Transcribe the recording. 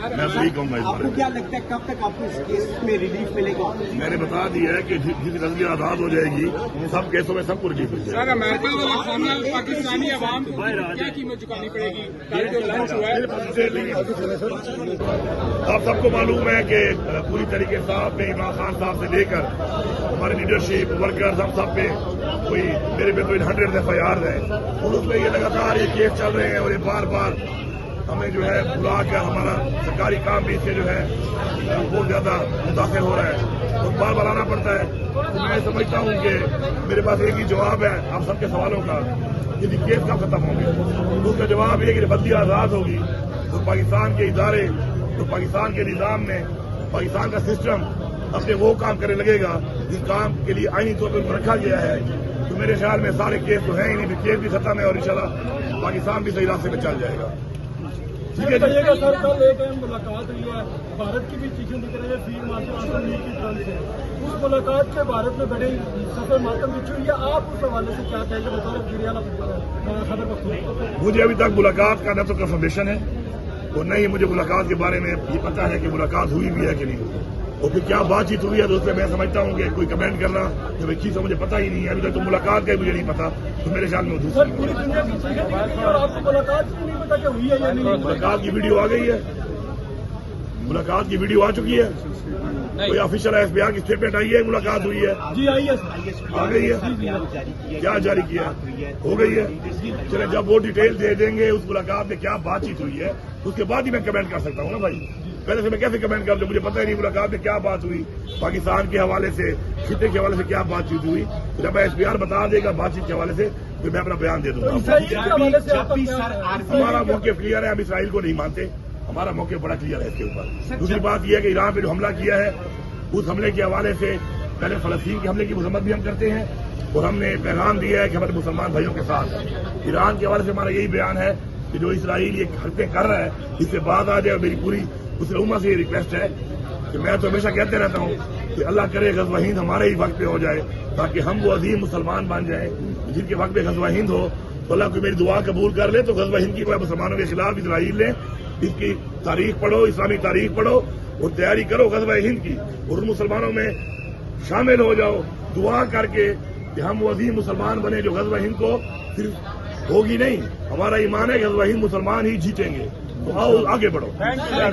मैं वही कहूँगा। आपको क्या लगता है कब तक आपको इस केस में रिलीफ मिलेगा? मैंने बता दिया है कि जिस नजरिए आजाद हो जाएगी सब केसों में सबको रिलीफ मिल जाएगा। अमेरिका वाला सामने पाकिस्तानी अवाम को क्या कीमत चुकानी पड़ेगी? कल जो लंच हुआ है आप सबको मालूम है कि पूरी तरीके से आपने इमरान खान साहब से लेकर हमारी लीडरशिप वर्कर्स हम सब पे कोई मेरे पे कोई 100 FIR है और उसमें ये लगातार ये केस चल रहे हैं और ये बार बार हमें जो है बुला कर हमारा सरकारी काम भी इससे जो है बहुत ज्यादा मुतासिर हो रहा है तो बार बार आना पड़ता है। तो मैं समझता हूँ कि मेरे पास एक ही जवाब है आप सबके सवालों का, यदि केस कब खत्म होंगे तो उसका जवाब ये कि बंदी आजाद होगी तो पाकिस्तान के इदारे तो पाकिस्तान के निज़ाम में पाकिस्तान का सिस्टम अपने वो काम करने लगेगा जिस काम के लिए आईनी तौर पर रखा गया है। तो मेरे ख्याल में सारे केस तो हैं ही नहीं, केस भी खत्म है और इंशाल्लाह पाकिस्तान भी सही रास्ते में चल जाएगा। ठीक है सर, कल एक मुलाकात हुई है, भारत की भी चीजें दिख रही है फील्ड मार्शल आसम लीग की तरफ से, उस मुलाकात के भारत में बड़े सफर मातम बिछी हुई है, आप उस हवाले से क्या कहेंगे बतौर गिरियाला खबर पख्तूनख्वा? मुझे अभी तक मुलाकात का न तो कंफर्मेशन है और न ही मुझे मुलाकात के बारे में ये पता है कि मुलाकात हुई भी है कि नहीं और फिर क्या बातचीत हुई है तो उसमें मैं समझता हूँ कि कोई कमेंट करना जब एक चीज मुझे पता ही नहीं है अभी तक तो मुलाकात का ही मुझे नहीं पता तो मेरे ख्याल में दूसरी पूरी दुनिया की चीजें दिख रही है और आपको मुलाकात की नहीं पता कि हुई है या नहीं? मुलाकात की वीडियो आ गई है, मुलाकात की वीडियो आ चुकी है, कोई ऑफिशियल SBR की स्टेटमेंट आई है मुलाकात हुई है? जी आई है, आ गई है, क्या जारी किया हो गई है। चले जब वो डिटेल दे देंगे उस मुलाकात में क्या बातचीत हुई है उसके बाद ही मैं कमेंट कर सकता हूँ ना भाई, पहले से मैं कैसे कमेंट कर दूं, मुझे पता ही नहीं मुलाकात में क्या बात हुई, पाकिस्तान के हवाले से खिते के हवाले से क्या बातचीत हुई। जब मैं SBR बता देगा बातचीत के हवाले से फिर मैं अपना बयान दे दूंगा। हमारा मौके क्लियर है, हम इसराइल को नहीं मानते, हमारा मौके बड़ा क्लियर है इसके ऊपर। दूसरी बात यह है कि ईरान पे जो हमला किया है उस हमले के हवाले से पहले फलस्तीन के हमले की मजम्मत भी हम करते हैं और हमने पैगाम दिया है कि हमारे मुसलमान भाइयों के साथ ईरान के हवाले से हमारा यही बयान है कि जो इसराइल ये हरकतें कर रहा है इससे बात आ जाए। मेरी पूरी मुस्लिम उम्मत से ये रिक्वेस्ट है कि मैं तो हमेशा कहते रहता हूँ कि अल्लाह करे ग़ज़वा हिंद हमारे ही वक्त पे हो जाए ताकि हम वो अजीम मुसलमान बन जाए जिनके वक्त पे ग़ज़वा हिंद हो तो अल्लाह को मेरी दुआ कबूल कर ले। तो ग़ज़वा हिंद की मुसलमानों के खिलाफ इसराइल ने इसकी तारीख पढ़ो, इस्लामी तारीख पढ़ो और तैयारी करो ग़ज़वा हिंद की और मुसलमानों में शामिल हो जाओ दुआ करके कि हम वो अजीम मुसलमान बने जो ग़ज़वा हिंद को सिर्फ होगी नहीं, हमारा ईमान है ग़ज़वा हिंद मुसलमान ही जीतेंगे। तो आओ आगे बढ़ो।